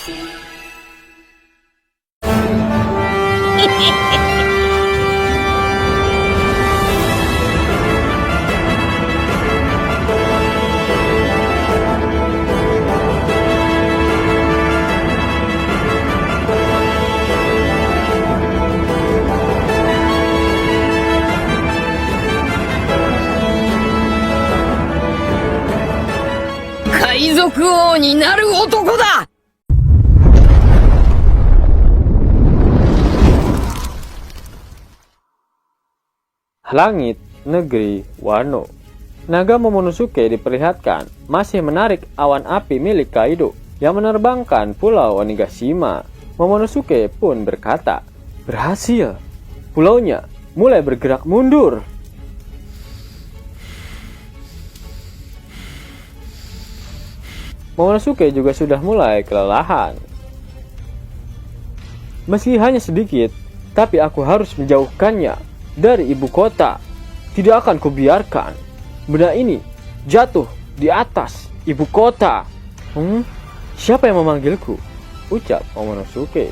海賊王になる男だ。 Langit negeri Wano. Naga Momonosuke diperlihatkan masih menarik awan api milik Kaido yang menerbangkan pulau Onigashima. Momonosuke pun berkata, "Berhasil. Pulaunya mulai bergerak mundur." Momonosuke juga sudah mulai kelelahan. Meski hanya sedikit, tapi aku harus menjauhkannya dari ibu kota. Tidak akan kubiarkan benda ini jatuh di atas ibu kota. Siapa yang memanggilku? Ucap Momonosuke.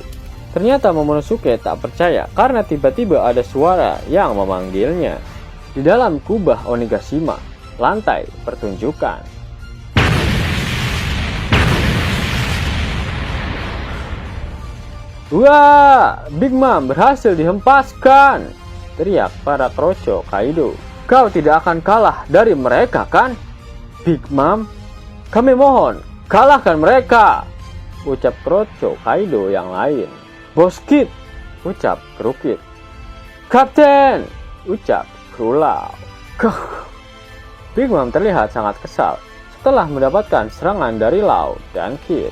Ternyata Momonosuke tak percaya karena tiba-tiba ada suara yang memanggilnya. Di dalam kubah Onigashima, lantai pertunjukan. Wah, Big Mom berhasil dihempaskan, teriak para kroco Kaido. Kau tidak akan kalah dari mereka kan? Big Mom, kami mohon, kalahkan mereka, ucap kroco Kaido yang lain. Bos Kid, ucap Krukid. Kapten, ucap Krulau. Big Mom terlihat sangat kesal setelah mendapatkan serangan dari Lau dan Kid.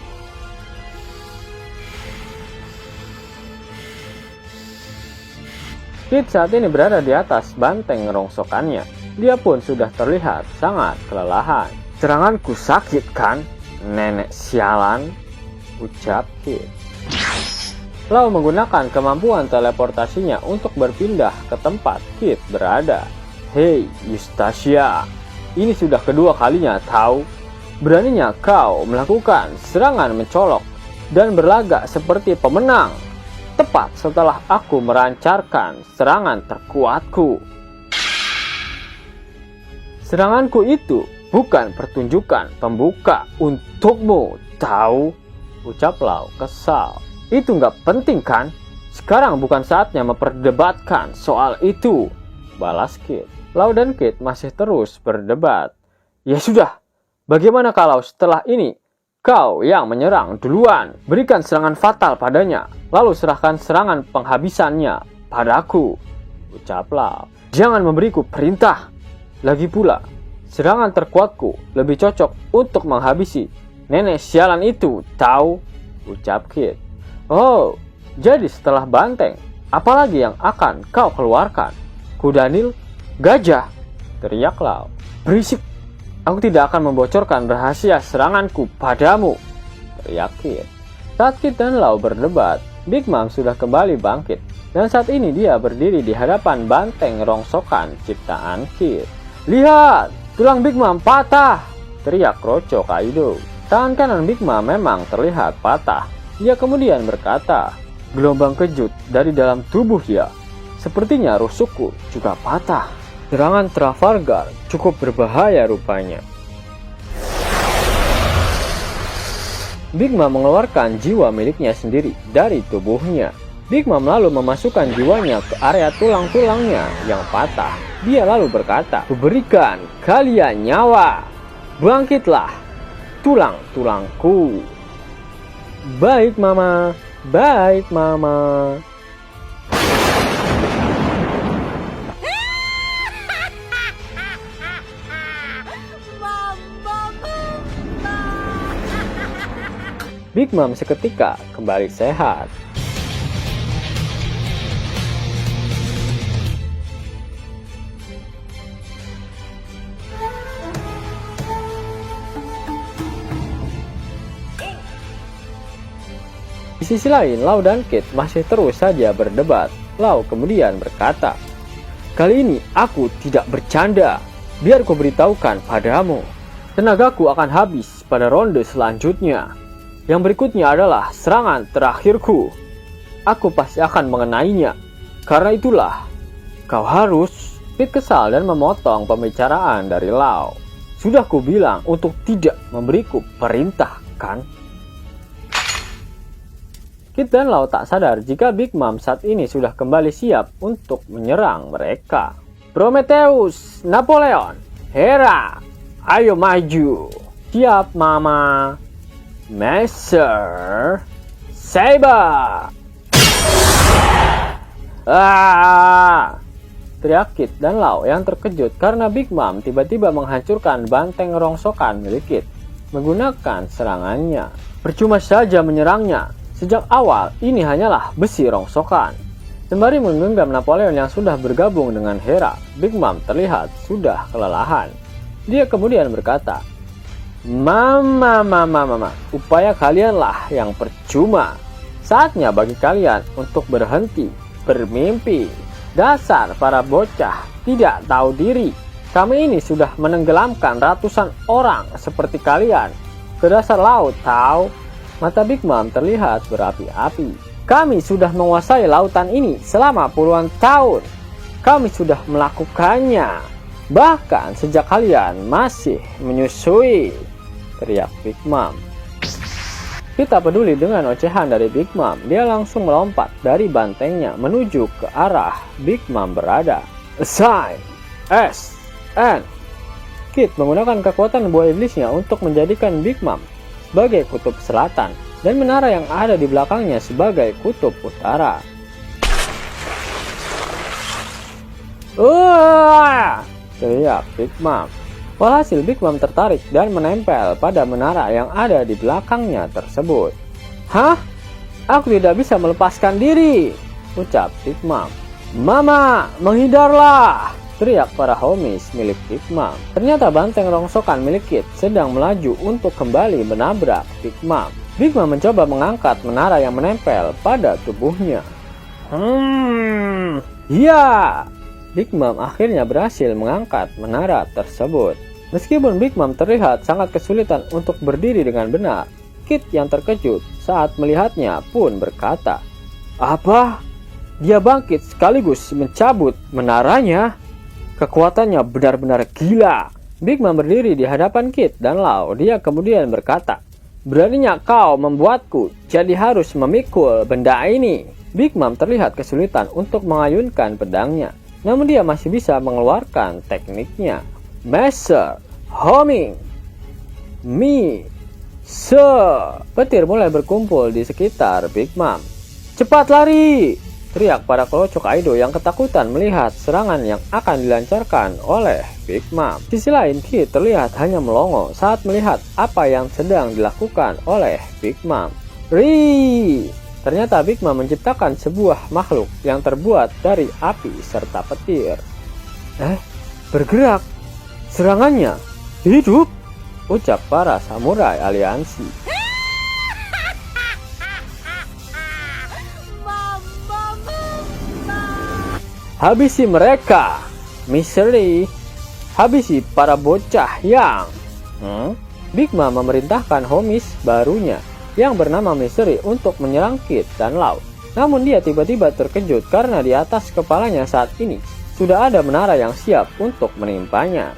Kid saat ini berada di atas banteng rongsokannya. Dia pun sudah terlihat sangat kelelahan. Seranganku sakit kan, nenek sialan, ucap Kid. Lau menggunakan kemampuan teleportasinya untuk berpindah ke tempat Kid berada. Hei Eustacia, ini sudah kedua kalinya tahu. Beraninya kau melakukan serangan mencolok dan berlagak seperti pemenang. Tepat setelah aku melancarkan serangan terkuatku. Seranganku itu bukan pertunjukan pembuka untukmu, tahu? Ucap Lau kesal. Itu nggak penting kan? Sekarang bukan saatnya memperdebatkan soal itu, balas Kid. Lau dan Kid masih terus berdebat. Ya sudah, bagaimana kalau setelah ini kau yang menyerang duluan? Berikan serangan fatal padanya, lalu serahkan serangan penghabisannya padaku, ucap Lau. Jangan memberiku perintah. Lagi pula, serangan terkuatku lebih cocok untuk menghabisi nenek sialan itu, tahu? Ucap Kid. Oh, jadi setelah banteng, apalagi yang akan kau keluarkan? Kudanil, gajah, teriak Lau. Berisik. Aku tidak akan membocorkan rahasia seranganku padamu, teriak Kid. Saat Kid dan Lau berdebat, Big Mom sudah kembali bangkit. Dan saat ini dia berdiri di hadapan banteng rongsokan ciptaan Kid. Lihat, tulang Big Mom patah, teriak kroco Kaido. Tangan kanan Big Mom memang terlihat patah. Dia kemudian berkata, gelombang kejut dari dalam tubuh dia. Sepertinya rusukku juga patah. Serangan Trafalgar cukup berbahaya rupanya. Big Mom mengeluarkan jiwa miliknya sendiri dari tubuhnya. Big Mom lalu memasukkan jiwanya ke area tulang-tulangnya yang patah. Dia lalu berkata, "Kuberikan kalian nyawa. Bangkitlah, tulang-tulangku." Baik, Mama. Baik, Mama. Big Mom seketika kembali sehat. Di sisi lain, Lau dan Kid masih terus saja berdebat. Lau kemudian berkata, "Kali ini aku tidak bercanda. Biar kuberitahukan padamu. Tenagaku akan habis pada ronde selanjutnya. Yang berikutnya adalah serangan terakhirku. Aku pasti akan mengenainya. Karena itulah, kau harus. Kit kesal dan memotong pembicaraan dari Lau. Sudah kubilang untuk tidak memberiku perintah, kan? Kit dan Lau tak sadar jika Big Mom saat ini sudah kembali siap untuk menyerang mereka. Prometheus, Napoleon, Hera, ayo maju. Siap, Mama. Master Saber. Teriak Kit dan Lau yang terkejut karena Big Mom tiba-tiba menghancurkan banteng rongsokan milik Kit menggunakan serangannya. Percuma saja menyerangnya. Sejak awal ini hanyalah besi rongsokan. Sembari menggenggam Napoleon yang sudah bergabung dengan Hera, Big Mom terlihat sudah kelelahan. Dia kemudian berkata, Mama, upaya kalianlah yang percuma. Saatnya bagi kalian untuk berhenti bermimpi. Dasar para bocah tidak tahu diri. Kami ini sudah menenggelamkan ratusan orang seperti kalian ke dasar laut, tahu? Mata Big Mom terlihat berapi-api. Kami sudah menguasai lautan ini selama puluhan tahun. Kami sudah melakukannya. Bahkan sejak kalian masih menyusui. Teriak Big Mom. Kita peduli dengan ocehan dari Big Mom. Dia langsung melompat dari bantengnya menuju ke arah Big Mom berada. Assign S.N. Kit menggunakan kekuatan buah iblisnya untuk menjadikan Big Mom sebagai kutub selatan dan menara yang ada di belakangnya sebagai kutub utara. Teriak Big Mom. Walhasil Big Mom tertarik dan menempel pada menara yang ada di belakangnya tersebut. Hah? Aku tidak bisa melepaskan diri, ucap Big Mom. Mama, menghindarlah, teriak para homies milik Big Mom. Ternyata banteng rongsokan milik Kit sedang melaju untuk kembali menabrak Big Mom. Big Mom mencoba mengangkat menara yang menempel pada tubuhnya. Ya, Big Mom akhirnya berhasil mengangkat menara tersebut. Meskipun Big Mom terlihat sangat kesulitan untuk berdiri dengan benar, Kit yang terkejut saat melihatnya pun berkata, Apa? Dia bangkit sekaligus mencabut menaranya? Kekuatannya benar-benar gila. Big Mom berdiri di hadapan Kit dan Lau. Dia kemudian berkata, Beraninya kau membuatku jadi harus memikul benda ini. Big Mom terlihat kesulitan untuk mengayunkan pedangnya. Namun dia masih bisa mengeluarkan tekniknya. Master Homing Mi Se. Petir mulai berkumpul di sekitar Big Mom. Cepat lari, teriak para kelocok Kaido yang ketakutan melihat serangan yang akan dilancarkan oleh Big Mom. Sisi lain, Kid terlihat hanya melongo saat melihat apa yang sedang dilakukan oleh Big Mom. Ternyata Big Mom menciptakan sebuah makhluk yang terbuat dari api serta petir. Bergerak. Serangannya hidup, ucap para samurai aliansi. Habisi mereka, Misery. Habisi para bocah yang... Big Mom memerintahkan homies barunya yang bernama Misery untuk menyerang Kid dan Lau. Namun dia tiba-tiba terkejut karena di atas kepalanya saat ini sudah ada menara yang siap untuk menimpanya.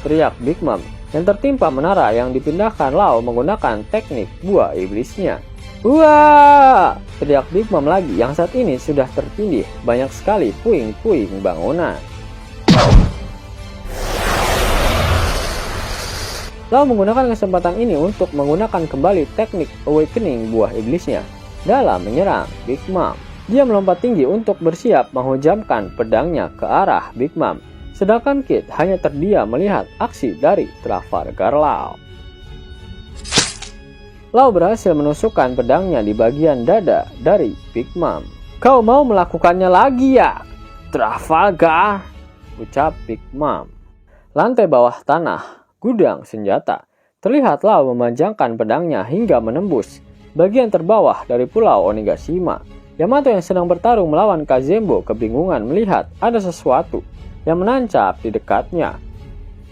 Teriak Big Mom yang tertimpa menara yang dipindahkan Lau menggunakan teknik buah iblisnya. Wah! Teriak Big Mom lagi yang saat ini sudah tertindih banyak sekali puing-puing bangunan. Lau menggunakan kesempatan ini untuk menggunakan kembali teknik awakening buah iblisnya dalam menyerang Big Mom. Dia melompat tinggi untuk bersiap menghujamkan pedangnya ke arah Big Mom. Sedangkan Kid hanya terdiam melihat aksi dari Trafalgar Law. Lau berhasil menusukkan pedangnya di bagian dada dari Big Mom. Kau mau melakukannya lagi ya, Trafalgar? ucap Big Mom. Lantai bawah tanah, gudang senjata. Terlihat Lau memanjangkan pedangnya hingga menembus bagian terbawah dari pulau Onigashima. Yamato yang sedang bertarung melawan Kazembo kebingungan melihat ada sesuatu yang menancap di dekatnya.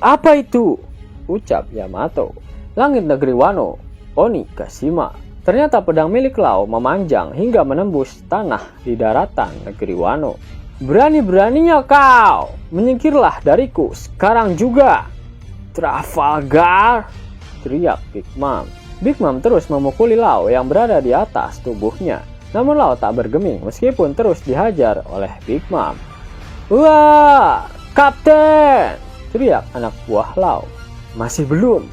"Apa itu?" ucap Yamato. "Langit negeri Wano, Onigashima." Ternyata pedang milik Lau memanjang hingga menembus tanah di daratan negeri Wano. "Berani-beraninya kau, menyingkirlah dariku sekarang juga, Trafalgar!" teriak Big Mom. Big Mom terus memukuli Lau yang berada di atas tubuhnya. Namun Lau tak bergeming meskipun terus dihajar oleh Big Mom. "Wah, Kapten!" teriak anak buah Lau. "Masih belum,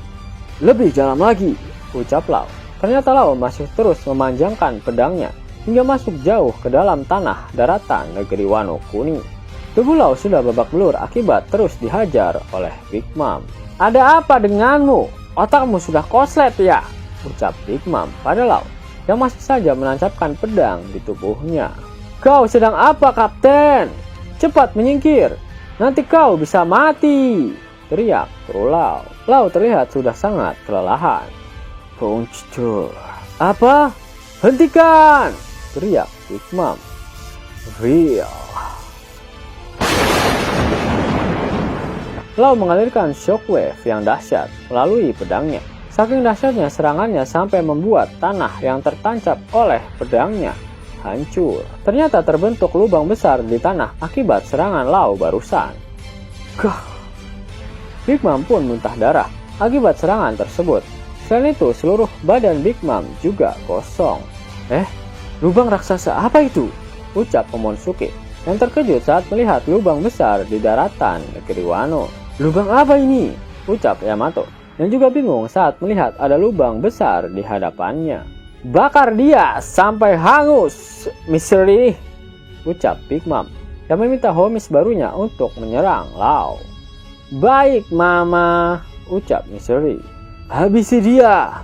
lebih dalam lagi," ucap Lau. Ternyata Lau masih terus memanjangkan pedangnya hingga masuk jauh ke dalam tanah daratan negeri Wano Kuni. Tubuh Lau sudah babak belur akibat terus dihajar oleh Big Mom. "Ada apa denganmu? Otakmu sudah koslet ya?" ucap Big Mom pada Lau yang masih saja menancapkan pedang di tubuhnya. "Kau sedang apa, Kapten? Cepat menyingkir, nanti kau bisa mati!" teriak kru Lau. Lau terlihat sudah sangat kelelahan. "Punch-tur." "Apa? Hentikan!" teriak Big Mom. "Real." Lau mengalirkan shockwave yang dahsyat melalui pedangnya. Saking dahsyatnya serangannya sampai membuat tanah yang tertancap oleh pedangnya hancur. Ternyata terbentuk lubang besar di tanah akibat serangan Lau barusan. Gah! Big Mom pun muntah darah akibat serangan tersebut. Selain itu, seluruh badan Big Mom juga kosong. Lubang raksasa apa itu?" ucap Momonosuke yang terkejut saat melihat lubang besar di daratan negeri Wano. "Lubang apa ini?" ucap Yamato yang juga bingung saat melihat ada lubang besar di hadapannya. "Bakar dia sampai hangus, Misery!" ucap Big Mom yang meminta homies barunya untuk menyerang Lau. "Baik, Mama," ucap Misery. "Habisi dia,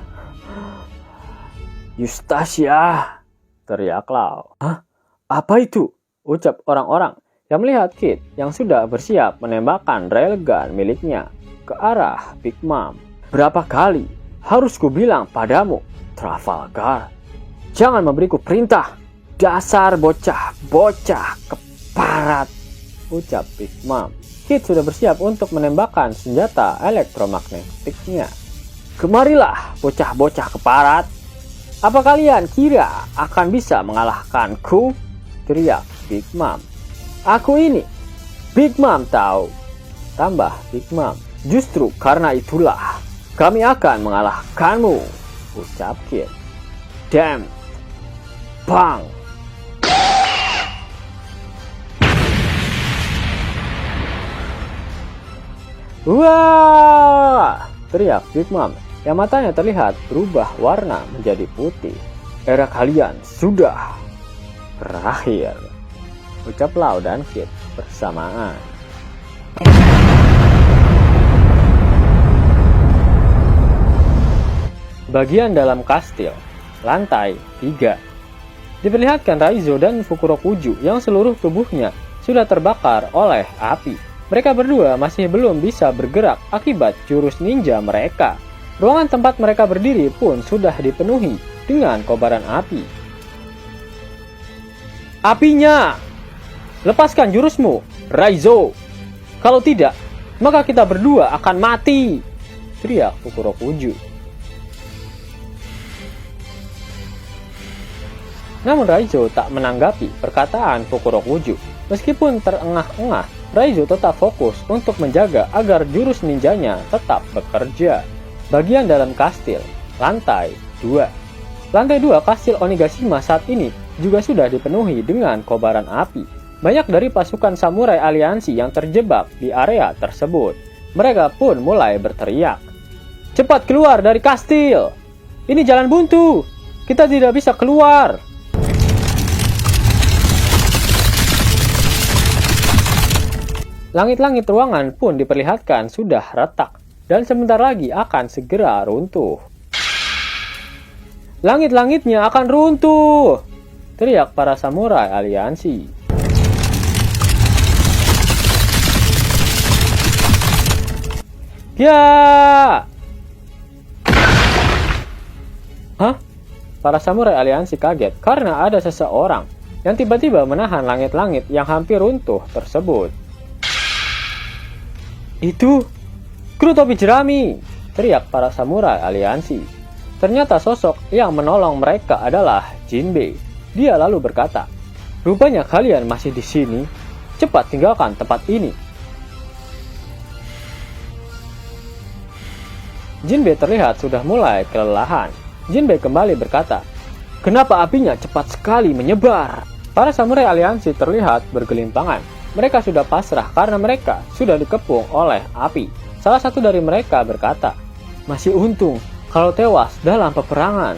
Eustacia!" teriak Lau. "Hah? Apa itu?" ucap orang-orang yang melihat Kid yang sudah bersiap menembakkan railgun miliknya ke arah Big Mom. "Berapa kali harus ku bilang padamu, Trafalgar, jangan memberiku perintah, dasar bocah-bocah keparat!" ucap Big Mom. Kid sudah bersiap untuk menembakkan senjata elektromagnetiknya. "Kemarilah, bocah-bocah keparat. Apa kalian kira akan bisa mengalahkanku?" teriak Big Mom. "Aku ini Big Mom tahu," tambah Big Mom. "Justru karena itulah kami akan mengalahkanmu," ucap Kid. "Damn! Bang!" "Wah!" teriak Big Mom yang matanya terlihat berubah warna menjadi putih. "Era kalian sudah berakhir," ucap Lau dan Kid bersamaan. Bagian dalam kastil, lantai 3. Diperlihatkan Raizo dan Fukurokuju yang seluruh tubuhnya sudah terbakar oleh api. Mereka berdua masih belum bisa bergerak akibat jurus ninja mereka. Ruangan tempat mereka berdiri pun sudah dipenuhi dengan kobaran api. "Apinya! Lepaskan jurusmu, Raizo! Kalau tidak, maka kita berdua akan mati!" teriak Fukurokuju. Namun Raizo tak menanggapi perkataan Fukurokuju. Meskipun terengah-engah, Raizo tetap fokus untuk menjaga agar jurus ninjanya tetap bekerja. Bagian dalam kastil, lantai 2. Lantai 2 kastil Onigashima saat ini juga sudah dipenuhi dengan kobaran api. Banyak dari pasukan samurai aliansi yang terjebak di area tersebut. Mereka pun mulai berteriak, "Cepat keluar dari kastil! Ini jalan buntu! Kita tidak bisa keluar!" Langit-langit ruangan pun diperlihatkan sudah retak dan sebentar lagi akan segera runtuh. "Langit-langitnya akan runtuh!" teriak para samurai aliansi. Ya! Hah? Para samurai aliansi kaget karena ada seseorang yang tiba-tiba menahan langit-langit yang hampir runtuh tersebut. Itu kru topi jerami! Teriak para samurai aliansi. Ternyata sosok yang menolong mereka adalah Jinbei. Dia lalu berkata, "Rupanya kalian masih di sini. Cepat tinggalkan tempat ini." Jinbei terlihat sudah mulai kelelahan. Jinbei kembali berkata, "Kenapa apinya cepat sekali menyebar?" Para samurai aliansi terlihat bergelimpangan. Mereka sudah pasrah karena mereka sudah dikepung oleh api. Salah satu dari mereka berkata, "Masih untung kalau tewas dalam peperangan.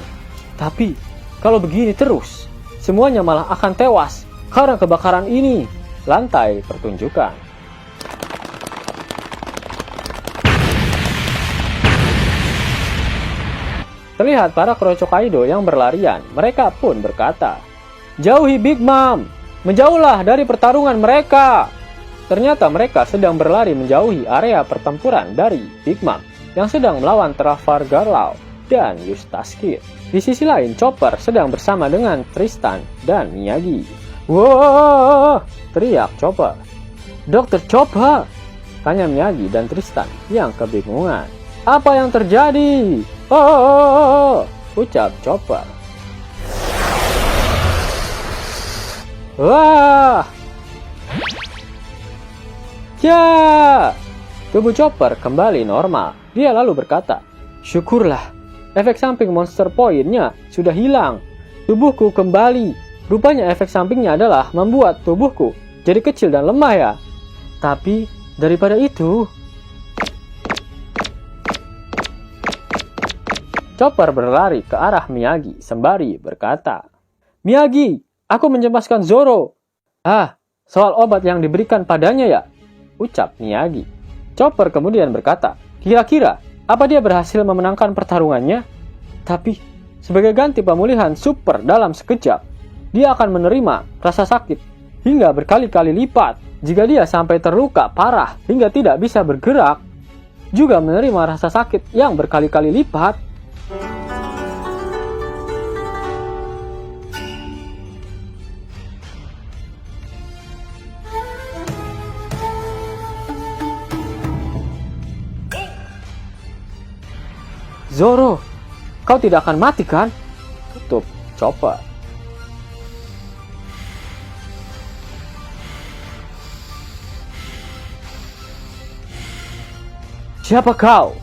Tapi kalau begini terus, semuanya malah akan tewas karena kebakaran ini." Lantai pertunjukan. Terlihat para Kroco Kaido yang berlarian. Mereka pun berkata, "Jauhi Big Mom! Menjauhlah dari pertarungan mereka!" Ternyata mereka sedang berlari menjauhi area pertempuran dari Big Mom yang sedang melawan Trafalgar Law dan Eustace Kid. Di sisi lain, Chopper sedang bersama dengan Tristan dan Miyagi. "Wow!" teriak Chopper. "Dr. Chopper!" tanya Miyagi dan Tristan yang kebingungan. "Apa yang terjadi?" "Oh!" ucap Chopper. "Wah! Ya!" Tubuh Chopper kembali normal. Dia lalu berkata, "Syukurlah, efek samping monster point-nya sudah hilang. Tubuhku kembali. Rupanya efek sampingnya adalah membuat tubuhku jadi kecil dan lemah ya. Tapi daripada itu..." Chopper berlari ke arah Miyagi sembari berkata, "Miyagi, aku mencemaskan Zoro." "Ah, soal obat yang diberikan padanya ya?" ucap Miyagi. Chopper kemudian berkata, "Kira-kira apa dia berhasil memenangkan pertarungannya? Tapi sebagai ganti pemulihan super dalam sekejap, dia akan menerima rasa sakit hingga berkali-kali lipat. Jika dia sampai terluka parah hingga tidak bisa bergerak, juga menerima rasa sakit yang berkali-kali lipat." "Zoro, kau tidak akan mati kan?" tutup Chopper. "Siapa kau?"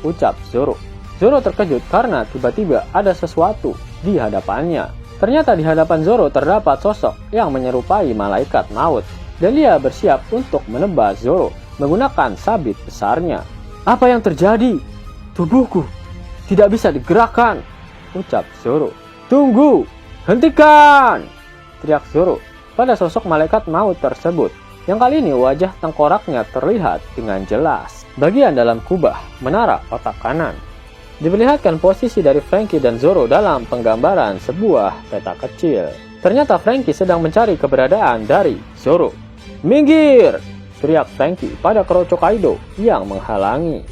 ucap Zoro. Zoro terkejut karena tiba-tiba ada sesuatu di hadapannya. Ternyata di hadapan Zoro terdapat sosok yang menyerupai malaikat maut, dan dia bersiap untuk menebas Zoro menggunakan sabit besarnya. "Apa yang terjadi? Tubuhku tidak bisa digerakkan," ucap Zoro. "Tunggu! Hentikan!" teriak Zoro pada sosok malaikat maut tersebut, yang kali ini wajah tengkoraknya terlihat dengan jelas. Bagian dalam kubah menara otak kanan. Diperlihatkan posisi dari Franky dan Zoro dalam penggambaran sebuah peta kecil. Ternyata Franky sedang mencari keberadaan dari Zoro. "Minggir!" teriak Franky pada Kroco Kaido yang menghalangi.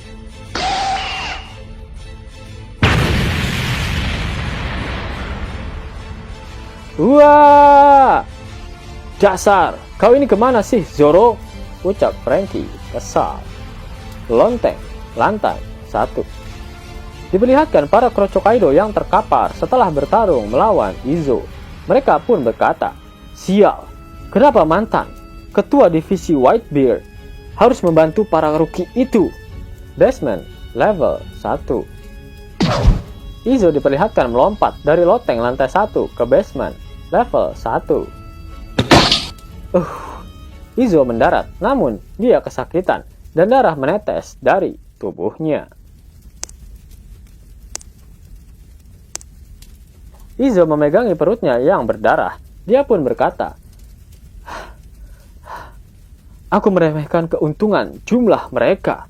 "Wah! Dasar, kau ini kemana sih, Zoro?" ucap Franky kesal. Lonteng, lantai 1. Diperlihatkan para Kroco Kaido yang terkapar setelah bertarung melawan Izo. Mereka pun berkata, "Sial, kenapa mantan ketua divisi Whitebeard harus membantu para rookie itu?" Basement, level 1. Izo diperlihatkan melompat dari loteng lantai 1 ke basement, level 1. Izo mendarat, namun dia kesakitan dan darah menetes dari tubuhnya. Izo memegangi perutnya yang berdarah. Dia pun berkata, "Aku meremehkan keuntungan jumlah mereka.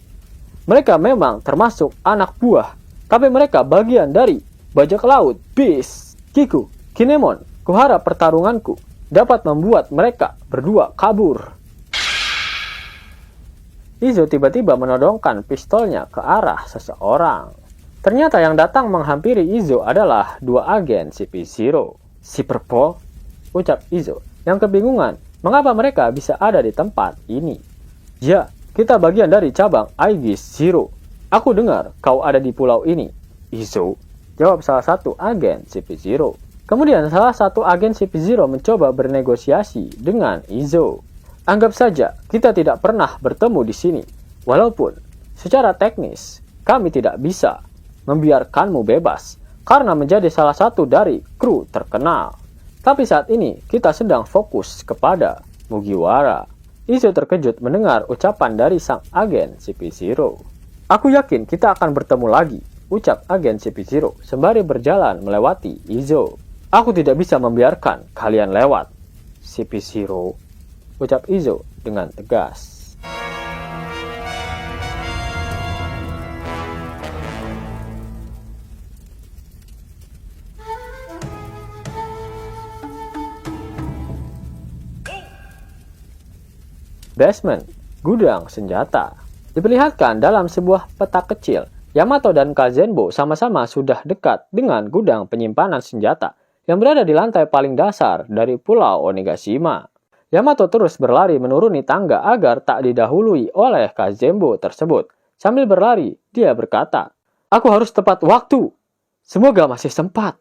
Mereka memang termasuk anak buah, tapi mereka bagian dari bajak laut Beast. Kiku, Kinemon, kuharap pertarunganku dapat membuat mereka berdua kabur." Izo tiba-tiba menodongkan pistolnya ke arah seseorang. Ternyata yang datang menghampiri Izo adalah dua agen CP0. Si Purple, ucap Izo, yang kebingungan mengapa mereka bisa ada di tempat ini. Ya, kita bagian dari cabang Aegis Zero. Aku dengar kau ada di pulau ini, Izo, jawab salah satu agen CP0. Kemudian salah satu agen CP0 mencoba bernegosiasi dengan Izo. Anggap saja kita tidak pernah bertemu di sini, walaupun secara teknis kami tidak bisa membiarkanmu bebas karena menjadi salah satu dari kru terkenal. Tapi saat ini kita sedang fokus kepada Mugiwara. Izo terkejut mendengar ucapan dari sang agen CP0. Aku yakin kita akan bertemu lagi, ucap agen CP0 sembari berjalan melewati Izo. Aku tidak bisa membiarkan kalian lewat, CP0, ucap Izo dengan tegas. Basement, gudang senjata. Diperlihatkan dalam sebuah peta kecil, Yamato dan Kazenbo sama-sama sudah dekat dengan gudang penyimpanan senjata yang berada di lantai paling dasar dari Pulau Onigashima. Yamato terus berlari menuruni tangga agar tak didahului oleh Kazenbo tersebut. Sambil berlari, dia berkata, "Aku harus tepat waktu. Semoga masih sempat."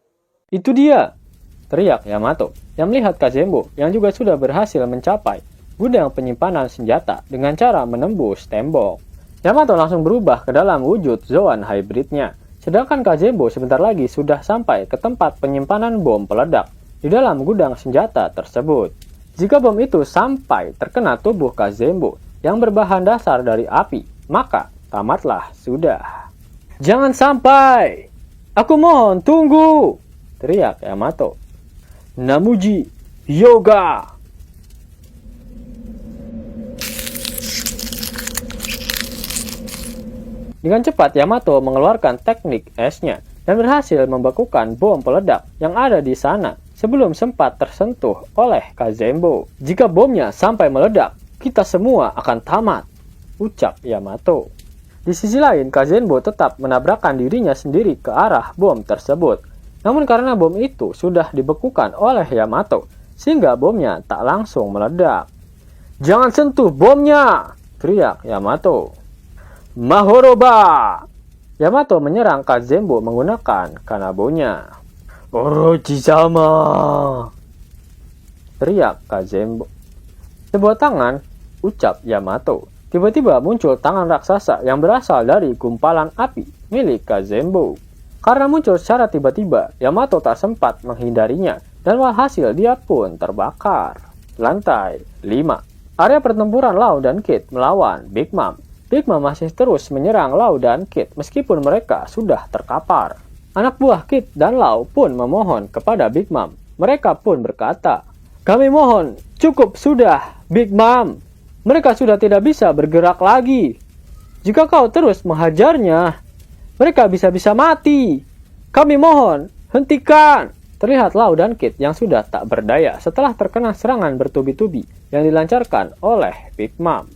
"Itu dia!" teriak Yamato yang melihat Kazenbo yang juga sudah berhasil mencapai gudang penyimpanan senjata dengan cara menembus tembok. Yamato langsung berubah ke dalam wujud Zoan hybridnya, sedangkan Kazenbo sebentar lagi sudah sampai ke tempat penyimpanan bom peledak di dalam gudang senjata tersebut. Jika bom itu sampai terkena tubuh Kazenbo yang berbahan dasar dari api, maka tamatlah sudah. "Jangan sampai! Aku mohon, tunggu!" teriak Yamato. "Namuji Yoga!" Dengan cepat Yamato mengeluarkan teknik esnya dan berhasil membekukan bom peledak yang ada di sana sebelum sempat tersentuh oleh Kazenbo. "Jika bomnya sampai meledak, kita semua akan tamat," ucap Yamato. Di sisi lain, Kazenbo tetap menabrakkan dirinya sendiri ke arah bom tersebut. Namun karena bom itu sudah dibekukan oleh Yamato, sehingga bomnya tak langsung meledak. "Jangan sentuh bomnya!" teriak Yamato. "Mahoroba!" Yamato menyerang Kazenbo menggunakan kanabonya. "Orochi-sama!" teriak Kazenbo. "Sebuah tangan," ucap Yamato. Tiba-tiba muncul tangan raksasa yang berasal dari gumpalan api milik Kazenbo. Karena muncul secara tiba-tiba, Yamato tak sempat menghindarinya dan walhasil dia pun terbakar. Lantai 5. Area pertempuran Lau dan Kid melawan Big Mom. Big Mom masih terus menyerang Lau dan Kid meskipun mereka sudah terkapar. Anak buah Kid dan Lau pun memohon kepada Big Mom. Mereka pun berkata, "Kami mohon, cukup sudah, Big Mom. Mereka sudah tidak bisa bergerak lagi. Jika kau terus menghajarnya, mereka bisa-bisa mati. Kami mohon, hentikan." Terlihat Lau dan Kid yang sudah tak berdaya setelah terkena serangan bertubi-tubi yang dilancarkan oleh Big Mom.